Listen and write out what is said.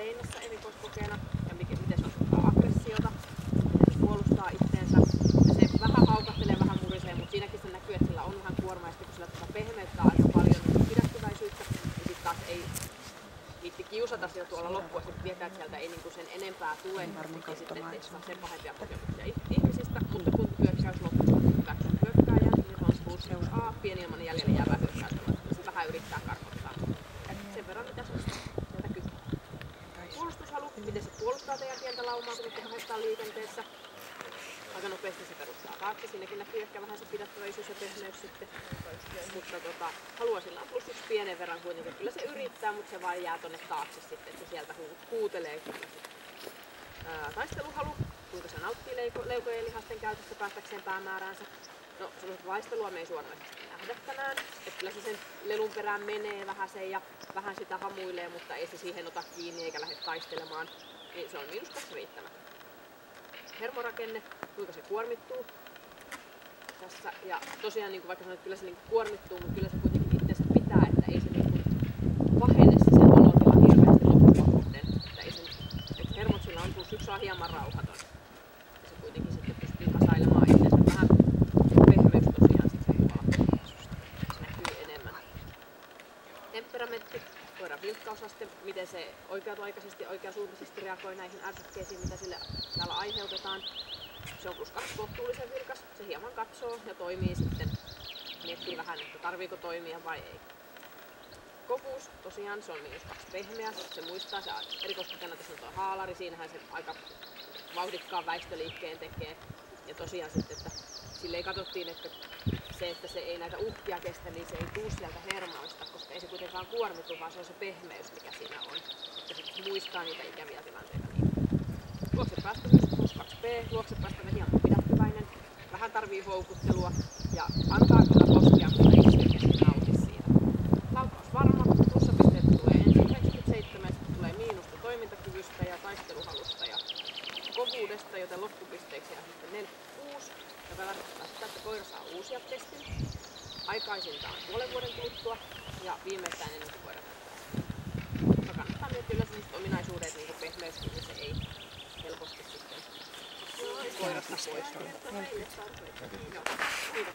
seinässä erikoiskokeena ja miten se osoittaa aggressiota, miten se puolustaa itteensä. Ja se vähän haukahtelee, vähän murisee, mutta siinäkin se näkyy, että sillä on vähän kuorma ja sitten kun sillä pehmeyttää aika paljon pidättyväisyyttä, niin sitten taas ei viitti kiusata sitä tuolla loppuun, että tietää, että sieltä ei niinku sen enempää tule, ja sitten ettei saa sen pahempia kokemuksia ihmisistä, mutta kun hyökkäys loppuu, hyväksyy hyökkääjän, niin se on plus A, pieni ilman jäljellä jäävää hyökkäystä, niin se vähän yrittää karkottaa. Sen verran mitä se sieltä kysyy. Puolustushalu, miten se puolustaa teidän pientä laumaa, kun te haetaan liikenteessä. Aika nopeasti se perustaa taakse, siinäkin näkyy ehkä vähän se pidättäväisyys ja pehmeys sitten. Mutta halua sillä on plus 1 pienen verran kuitenkin. Kyllä se yrittää, mutta se vaan jää tonne taakse sitten, että se sieltä huutelee kyllä. Taisteluhalu, kuinka se nauttii leukojen ja lihasten käytöstä päästäkseen päämääräänsä. No semmoista vaistelua me ei suoranaisesti nähdä tänään. Että kyllä se sen lelun perään menee vähän sen ja vähän sitä hamuilee, mutta ei se siihen ota kiinni eikä lähde taistelemaan. Niin se on -2 riittämätön. Hermorakenne, kuinka se kuormittuu tässä. Ja tosiaan niin kuin vaikka sanoin, että kyllä se niin kuin kuormittuu, mutta kyllä se kuitenkin itseensä pitää, että ei se niin kuin pahene se sen olotila hirveästi loppukohden. Että hermot sillä on +1 on hieman rauhaton. Ja se kuitenkin sitten pystyy kasailemaan itseensä vähän pehmeys tosiaan sitten se näkyy enemmän. Temperamentti, koiran vilkkausaste, miten se oikea-aikaisesti, oikeasuuntaisesti reagoi näihin ärsykkeisiin, mitä sille täällä aiheutetaan. Se on +2 kohtuullisen vilkas, se hieman katsoo ja toimii sitten, miettii vähän, että tarviiko toimia vai ei. Kovuus, tosiaan se on -2 pehmeä, se muistaa, se erikoiskokeena tässä on tuo haalari, siinähän se aika vauhdikkaan väistöliikkeen tekee. Ja tosiaan sitten, että sille katsottiin, että se ei näitä uhkia kestä, niin se ei tuu sieltä hermoista, koska ei se kuitenkaan kuormitu, vaan se on se pehmeys, mikä siinä on. Ja sitten se muistaa niitä ikäviä tilanteita. Niin. Luoksepäästävyys +2p, luoksepäästävä hieman pidättyväinen, vähän tarvii houkuttelua ja antaa kyllä koskea, mutta ei selkeästi nauti siitä. Laukaus varma, plussapisteet tulee ensin 97, sitten tulee miinusta toimintakyvystä ja taisteluhalusta ja kovuudesta, joten loppupisteeksi on sitten 46. Ja tarkoittaa sitä, että koira saa uusia testin aikaisintaan puolen vuoden kuluttua ja viimeistään ennen kuin koira täyttää. Mutta kannattaa miettiä yleensä sellaiset ominaisuudet, niin kuin pehmeyskin, niin se ei helposti sitten koirasta poistu. Kiitos.